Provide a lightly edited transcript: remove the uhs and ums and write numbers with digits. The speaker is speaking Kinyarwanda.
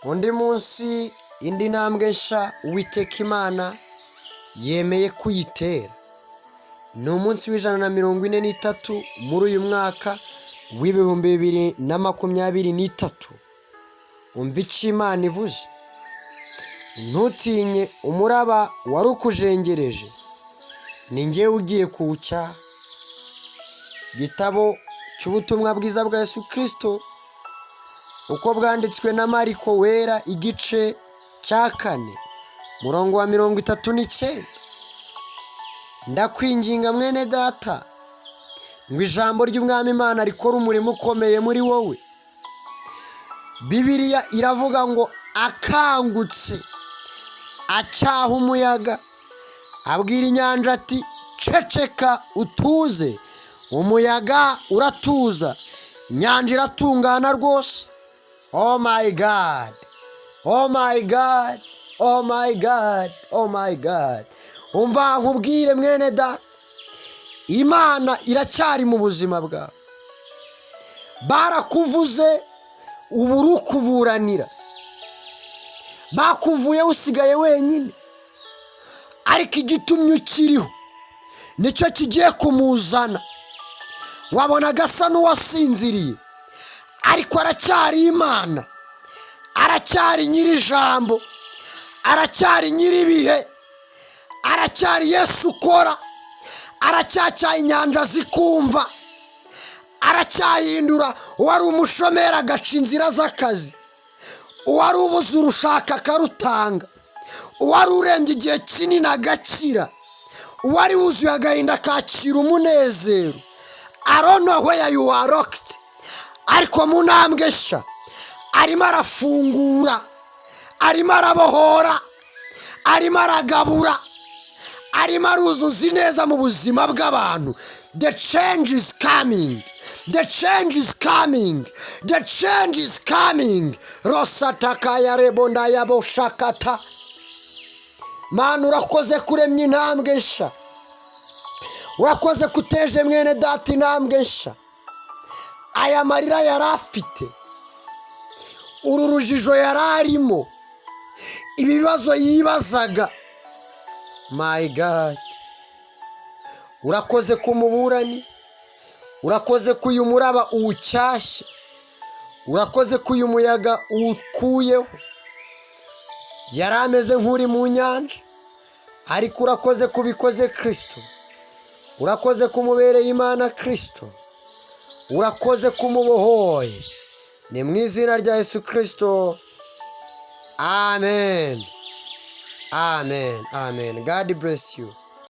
undi munsi indi ntambwe nshya Uwiteka Imana yemeye kuyitera. Ni umunsi w'143 muri uyu mwaka w'2023. Umva icyo Imana ivuze. Ntutinye, umuraba wari ukujengereje, ni njyewe ugiye kuwucyaha. Gitabo cy'ubutumwa bwiza bwa Yesu Kristo uko bwanditswe na Mariko wera, igice cya 4 murongo wa 39. Ndakwinginga mwene data ngo ijambo ry'Umwami Imana rikora umurimo ukomeye muri wowe. Bibiliya iravuga ngo akangutse acyaha umuyaga, abwira inyanja ati ceceka utuze. Umuyaga uratuza, inyanja iratungana rwose. Oh my God, oh my God, oh my God, oh my God. Umva nkubwire mwene da, Imana iracyari mu buzima bwawe. Barakuvuze uburu kuburanira, bakuvuye usigaye wenyine, ariko igitumye ukiriho nicyo kigiye kumuzana. Wabona gasa n'uwasinziriye, ariko aracyari Imana, aracyari nyiri ijambo, aracyari nyiri ibihe, aracyari Yesu ukora, aracyacyaha inyanja zikumva, aracyahindura uwari umushomeri agaca inzira z'akazi, uwari ubuze urushaka akarutanga, uwari urembye igihe kinini agakira, uwari wuzuye agahinda akakira umunezero. I don't know where you are locked, ariko mu ntambwe nshya arimo arafungura, arimo arabohora, arimo aragabura, arimo aruzuza ineza mu buzima bw'abantu. The change is coming, the change is coming, the change is coming. Rosataka ya rebonda ya boshakata. Mana urakoze kuremya intambwe nshya, urakoze kuteje mwene data intambwe nshya. Aya marira yari afite, uru rujijo yari arimo, ibi bibazo yibazaga, my God, urakoze kumuburani, urakoze ko uyu muraba uwucyashye, urakoze ko uyu muyaga uwukuyeho. Yari ameze nk'uri mu nyanja, ariko urakoze kubikoze Kristo, urakoze kumubereye Imana Kristo, urakoze kumubohoye. Ni mu izina rya Yesu Kristo, amen, amen, amen. God bless you.